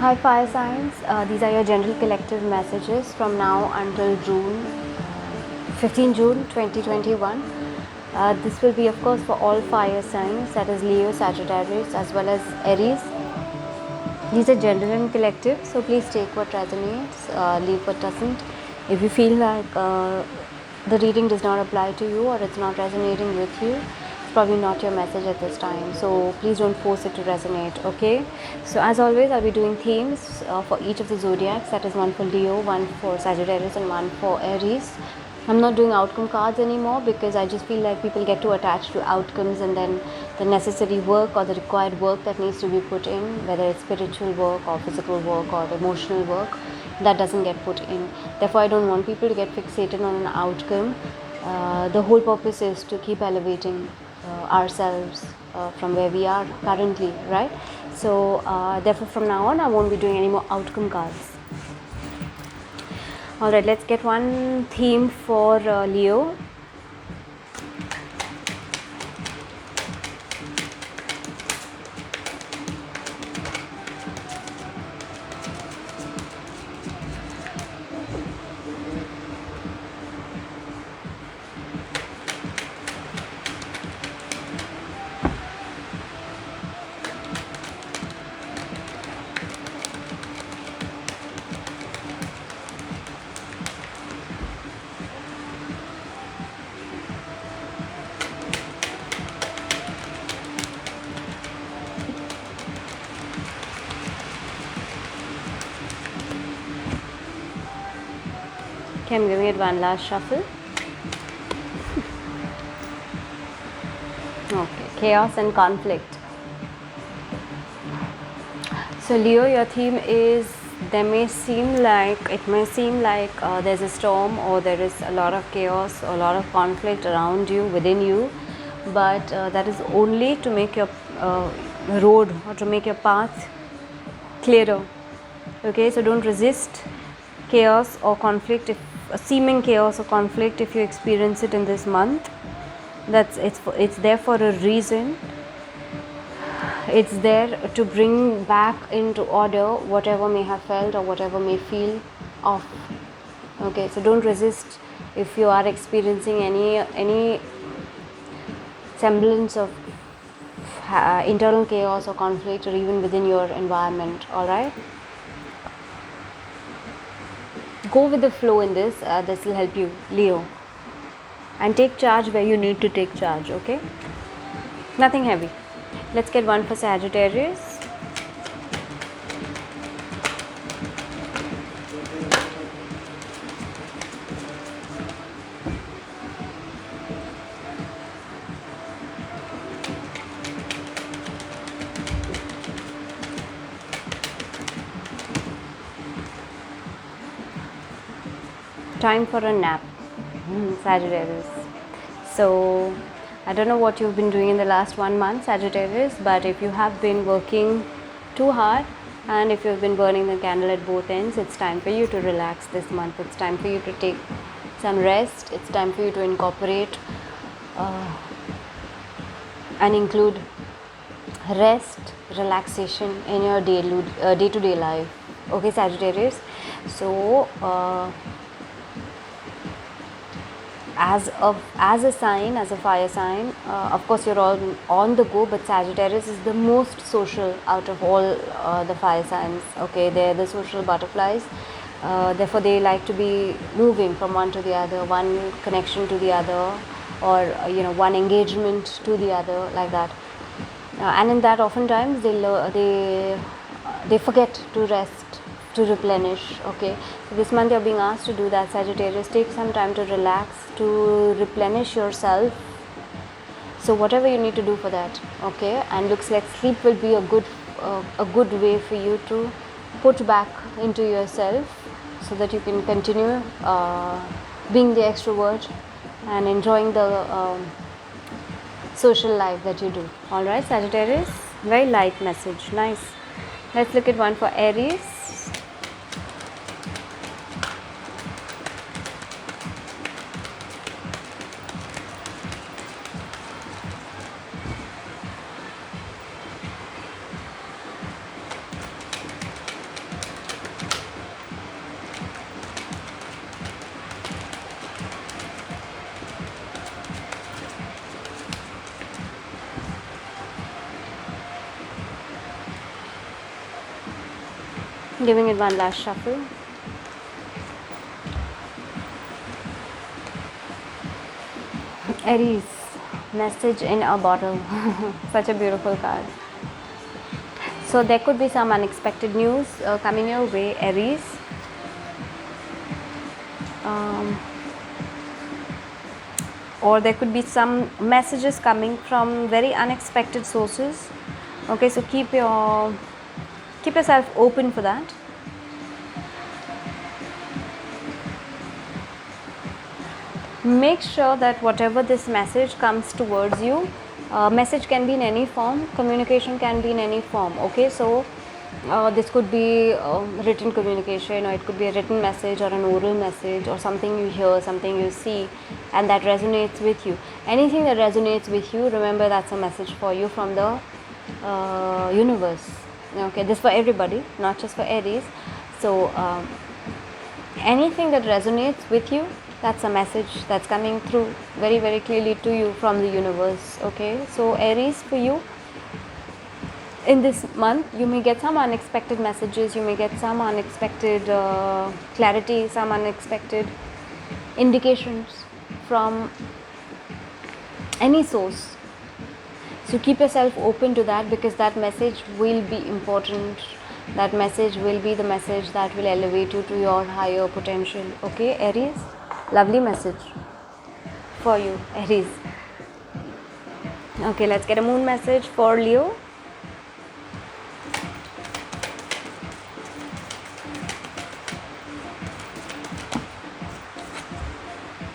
Hi fire signs, these are your general collective messages from now until 15 June 2021. This will be of course for all fire signs, that is Leo, Sagittarius as well as Aries. These are general and collective, so please take what resonates, leave what doesn't. If you feel like the reading does not apply to you or it's not resonating with you, it's probably not your message at this time, so please don't force it to resonate. Okay, so as always I'll be doing themes for each of the zodiacs, that is one for Leo, one for Sagittarius and one for Aries. I'm not doing outcome cards anymore because I just feel like people get too attached to outcomes, and then the necessary work or the required work that needs to be put in, whether it's spiritual work or physical work or emotional work, that doesn't get put in. Therefore, I don't want people to get fixated on an outcome. The whole purpose is to keep elevating ourselves from where we are currently, right? So therefore from now on I won't be doing any more outcome cards. Alright, let's get one theme for Leo. Okay, I'm giving it one last shuffle. Okay, chaos and conflict. So Leo, your theme is, it may seem like there's a storm or there is a lot of chaos or a lot of conflict around you, within you, but that is only to make your road or to make your path clearer. Okay, so don't resist chaos or conflict, if seeming chaos or conflict, if you experience it in this month. It's there for a reason. It's there to bring back into order whatever may have felt or whatever may feel off. Okay, so don't resist if you are experiencing any semblance of internal chaos or conflict, or even within your environment. All right, go with the flow in this. This will help you, Leo, and take charge where you need to take charge. Okay, nothing heavy. Let's get one for Sagittarius. Time for a nap, Sagittarius. So I don't know what you've been doing in the last 1 month, Sagittarius, but if you have been working too hard and if you've been burning the candle at both ends, it's time for you to relax this month. It's time for you to take some rest. It's time for you to incorporate and include rest, relaxation in your day-to-day life. Okay, Sagittarius. So as a sign, as a fire sign, of course you're all on the go, but Sagittarius is the most social out of all the fire signs. Okay, they're the social butterflies. Therefore they like to be moving from one to the other, one connection to the other, or one engagement to the other, like that. And in that oftentimes they forget to rest, to replenish. Okay, so this month you're being asked to do that, Sagittarius. Take some time to relax, to replenish yourself. So whatever you need to do for that. Okay, and looks like sleep will be a good way for you to put back into yourself, so that you can continue being the extrovert and enjoying the social life that you do. All right, Sagittarius, very light message. Nice. Let's look at one for Aries. Giving it one last shuffle. Aries, message in a bottle. Such a beautiful card. So there could be some unexpected news coming your way, Aries. Or there could be some messages coming from very unexpected sources. Okay, so keep yourself open for that. Make sure that whatever this message comes towards you, message can be in any form, communication can be in any form. Okay, so this could be written communication, or it could be a written message or an oral message, or something you hear, something you see, and that resonates with you. Anything that resonates with you, remember that's a message for you from the universe. Okay, this for everybody, not just for Aries. So anything that resonates with you, that's a message that's coming through very, very clearly to you from the universe. Okay, so Aries, for you in this month, you may get some unexpected messages, you may get some unexpected clarity, some unexpected indications from any source. So keep yourself open to that, because that message will be important. That message will be the message that will elevate you to your higher potential. Okay, Aries, lovely message for you, Aries. Okay, let's get a moon message for Leo.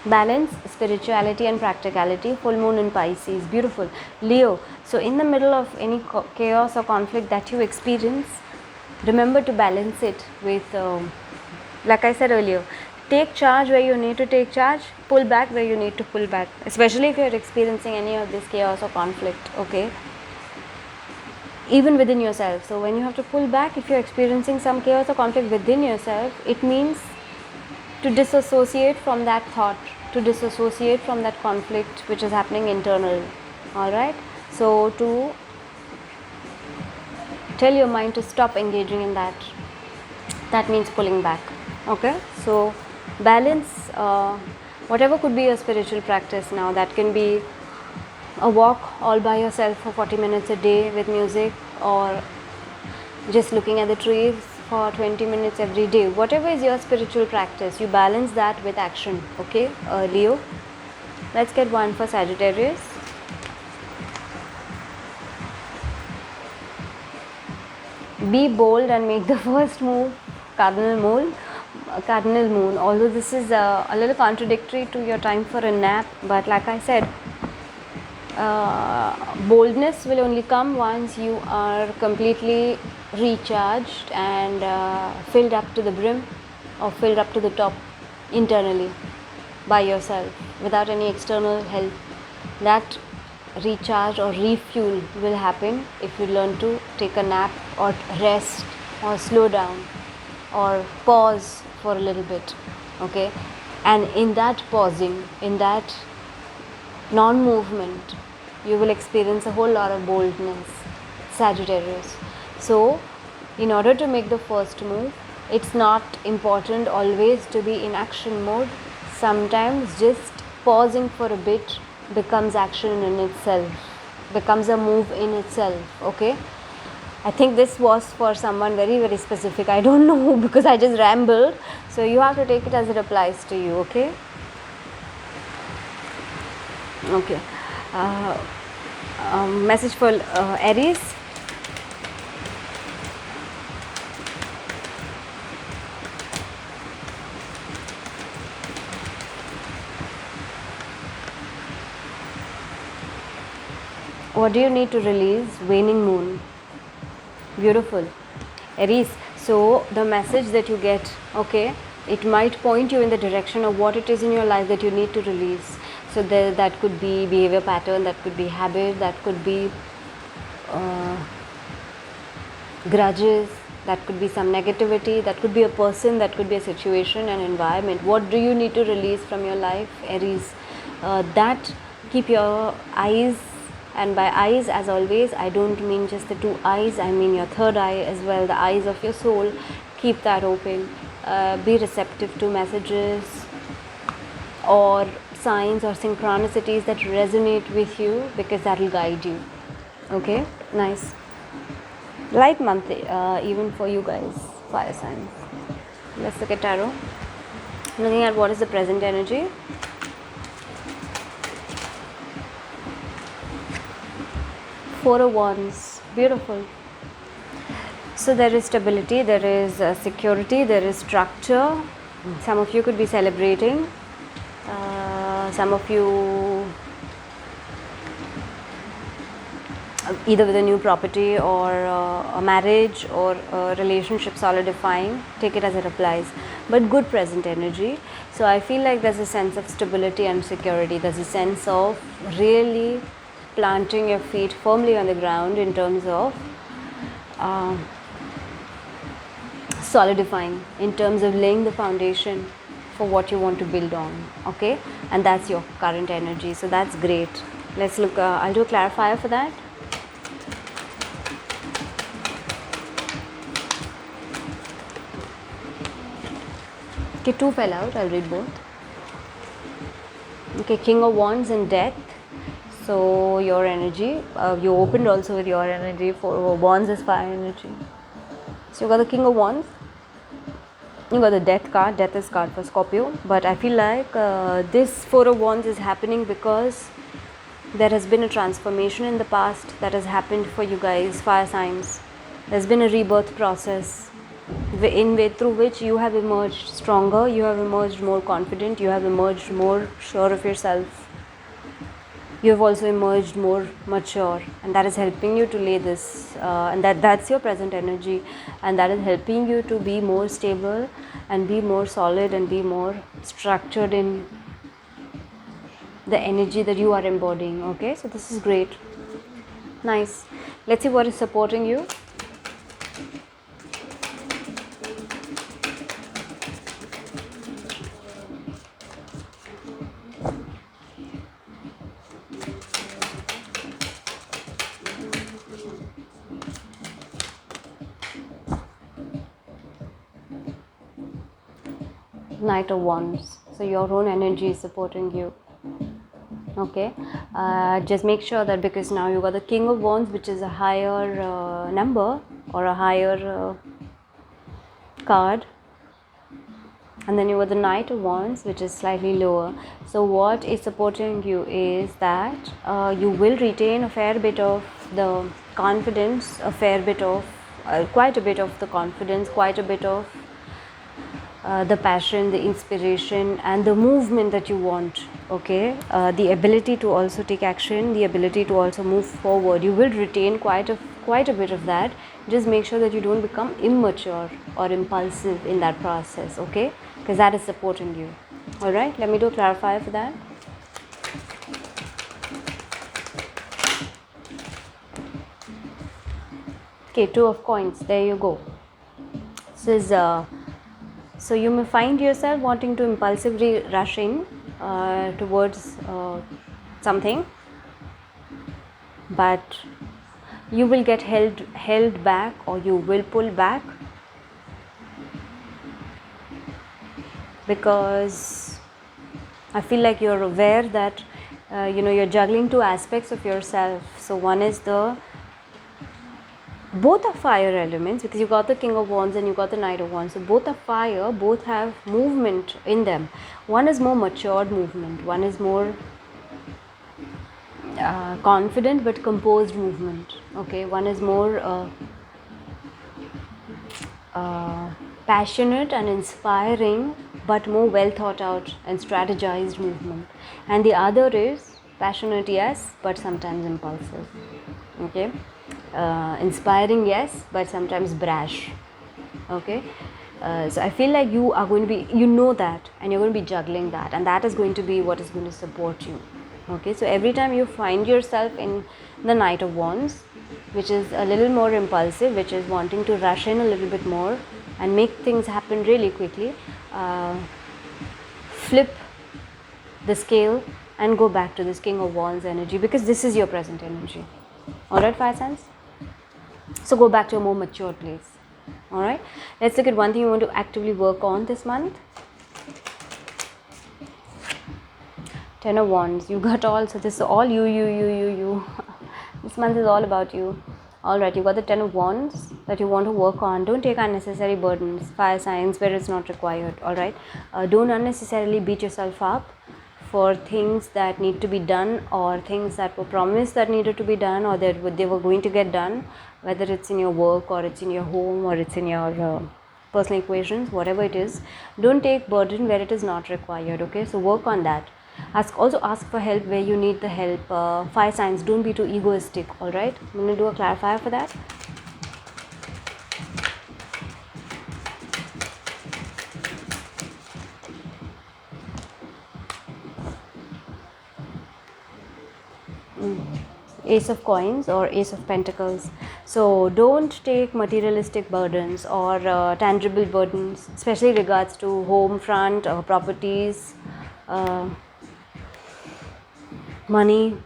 Balance, spirituality and practicality. Full moon in Pisces. Beautiful. Leo, so in the middle of any chaos or conflict that you experience, remember to balance it with, like I said earlier, take charge where you need to take charge, pull back where you need to pull back, especially if you're experiencing any of this chaos or conflict. Okay, even within yourself. So when you have to pull back, if you're experiencing some chaos or conflict within yourself, it means to disassociate from that thought, to disassociate from that conflict which is happening internal. Alright, so to tell your mind to stop engaging in that, that means pulling back. Okay, so balance, whatever could be your spiritual practice now. That can be a walk all by yourself for 40 minutes a day with music, or just looking at the trees for 20 minutes every day. Whatever is your spiritual practice, you balance that with action. Okay, Leo. Let's get one for Sagittarius. Be bold and make the first move, Cardinal Moon. Although this is a little contradictory to your time for a nap, but like I said, boldness will only come once you are completely recharged and filled up to the brim, or filled up to the top internally by yourself without any external help. That recharge or refuel will happen if you learn to take a nap, or rest, or slow down, or pause for a little bit. Okay, and in that pausing, in that non-movement, you will experience a whole lot of boldness, Sagittarius. So in order to make the first move, it's not important always to be in action mode. Sometimes just pausing for a bit becomes action in itself, becomes a move in itself. Okay, I think this was for someone very, very specific. I don't know, because I just rambled, so you have to take it as it applies to you. Okay. Okay, message for Aries. What do you need to release? Waning moon. Beautiful, Aries. So the message that you get, okay, it might point you in the direction of what it is in your life that you need to release. So that could be behavior pattern, that could be habit, that could be grudges, that could be some negativity, that could be a person, that could be a situation, an environment. What do you need to release from your life, Aries? That keep your eyes And by eyes, as always, I don't mean just the two eyes, I mean your third eye as well, the eyes of your soul. Keep that open. Be receptive to messages or signs or synchronicities that resonate with you, because that will guide you. Okay, nice. Light month, even for you guys, fire signs. Let's look at tarot. Looking at what is the present energy. Four of Wands, beautiful. So there is stability, there is security, there is structure. Some of you could be celebrating. Some of you either with a new property or a marriage or a relationship solidifying. Take it as it applies. But good present energy. So I feel like there's a sense of stability and security. There's a sense of really planting your feet firmly on the ground in terms of solidifying, in terms of laying the foundation for what you want to build on. Okay, and that's your current energy. So that's great. Let's look. I'll do a clarifier for that. Okay, two fell out. I'll read both. Okay, King of Wands and Death. So your energy, you opened also with your energy. For Wands is fire energy. So you got the King of Wands. You got the Death card. Death is card for Scorpio. But I feel like this Four of Wands is happening because there has been a transformation in the past that has happened for you guys, fire signs. There's been a rebirth process through which you have emerged stronger, you have emerged more confident, you have emerged more sure of yourself. You have also emerged more mature, and that is helping you to lay this, and that's your present energy, and that is helping you to be more stable and be more solid and be more structured in the energy that you are embodying. Okay, so this is great. Nice. Let's see what is supporting you. Knight of Wands. So your own energy is supporting you. Okay, just make sure that, because now you got the King of Wands, which is a higher number or a higher card, and then you got the Knight of Wands, which is slightly lower. So what is supporting you is that you will retain a fair bit of the confidence, a fair bit of quite a bit of the confidence, quite a bit of the passion, the inspiration, and the movement that you want. Okay, the ability to also take action, the ability to also move forward. You will retain quite a bit of that. Just make sure that you don't become immature or impulsive in that process. Okay, because that is supporting you. All right, let me do a clarifier for that. Okay, Two of Coins. There you go. This is so you may find yourself wanting to impulsively rush in towards something, but you will get held back, or you will pull back, because I feel like you're aware that you're juggling two aspects of yourself. So one is both are fire elements, because you got the King of Wands and you got the Knight of Wands. So both are fire, both have movement in them. One is more matured movement, one is more confident but composed movement. Okay, one is more passionate and inspiring, but more well thought out and strategized movement. And the other is passionate, yes, but sometimes impulsive. Okay, inspiring, yes, but sometimes brash. Okay, so I feel like you are going to be, that, and you're going to be juggling that, and that is going to be what is going to support you. Okay, so every time you find yourself in the Knight of Wands, which is a little more impulsive, which is wanting to rush in a little bit more and make things happen really quickly, flip the scale and go back to this King of Wands energy, because this is your present energy. Alright, fire signs? So go back to a more mature place. Alright, let's look at one thing you want to actively work on this month. Ten of Wands. You got all, so this is all you. This month is all about you. Alright, you got the Ten of Wands that you want to work on. Don't take unnecessary burdens, fire signs, where it's not required. Alright, don't unnecessarily beat yourself up for things that need to be done, or things that were promised that needed to be done, or that they were going to get done, whether it's in your work or it's in your home or it's in your personal equations, whatever it is. Don't take burden where it is not required. Okay, so work on that. Also ask for help where you need the help. Fire signs, don't be too egoistic. All right, I'm going to do a clarifier for that. Ace of Coins or Ace of Pentacles. So don't take materialistic burdens or tangible burdens, especially regards to home front, properties, money,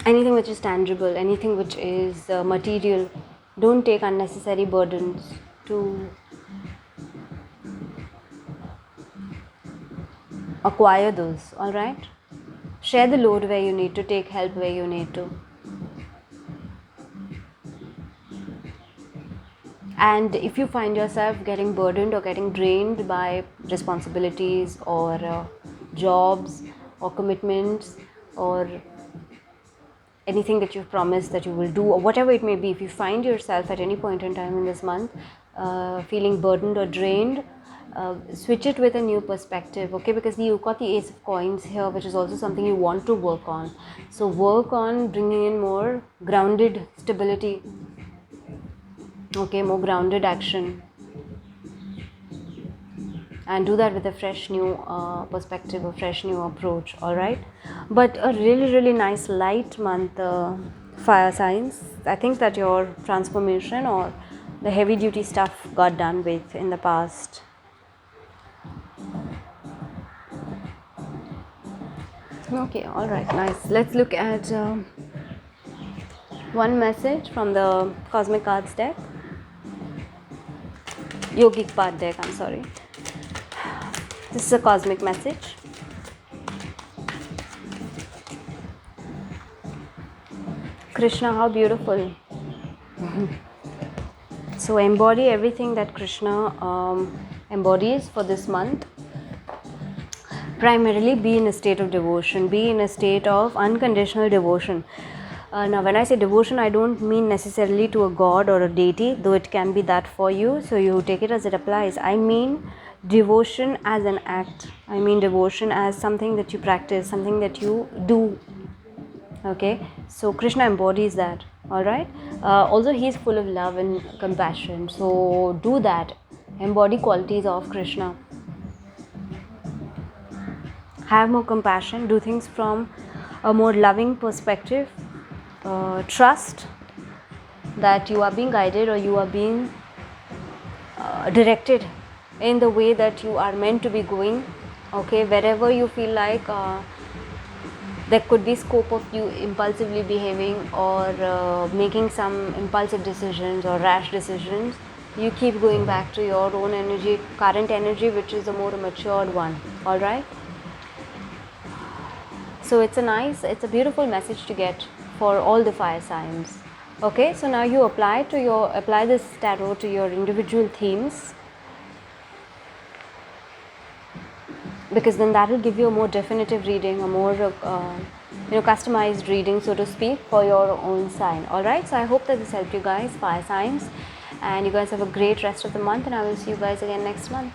anything which is tangible, anything which is material. Don't take unnecessary burdens to acquire those. All right, share the load where you need to, take help where you need to. And if you find yourself getting burdened or getting drained by responsibilities or jobs or commitments or anything that you've promised that you will do, or whatever it may be, if you find yourself at any point in time in this month feeling burdened or drained, switch it with a new perspective. Okay, because you got the Ace of Coins here, which is also something you want to work on. So work on bringing in more grounded stability. Okay, more grounded action, and do that with a fresh new perspective, a fresh new approach. All right, but a really nice light month, fire signs. I think that your transformation or the heavy duty stuff got done with in the past. Okay, all right, nice. Let's look at one message from the Cosmic Cards deck, Yogic Path deck, I'm sorry. This is a cosmic message. Krishna, how beautiful. So embody everything that Krishna embodies for this month. Primarily be in a state of devotion, be in a state of unconditional devotion. Now when I say devotion, I don't mean necessarily to a god or a deity, though it can be that for you, so you take it as it applies. I mean devotion as an act. I mean devotion as something that you practice, something that you do. Okay, so Krishna embodies that. All right, also he is full of love and compassion, so do that, embody qualities of Krishna. Have more compassion, do things from a more loving perspective. Trust that you are being guided or you are being directed in the way that you are meant to be going. Okay, wherever you feel like there could be scope of you impulsively behaving or making some impulsive decisions or rash decisions, you keep going back to your own energy, current energy, which is a more matured one. All right, so it's a beautiful message to get for all the fire signs. Okay, so now you apply this tarot to your individual themes, because then that will give you a more definitive reading, a more customized reading, so to speak, for your own sign. All right, so I hope that this helped you guys, fire signs, and you guys have a great rest of the month, and I will see you guys again next month.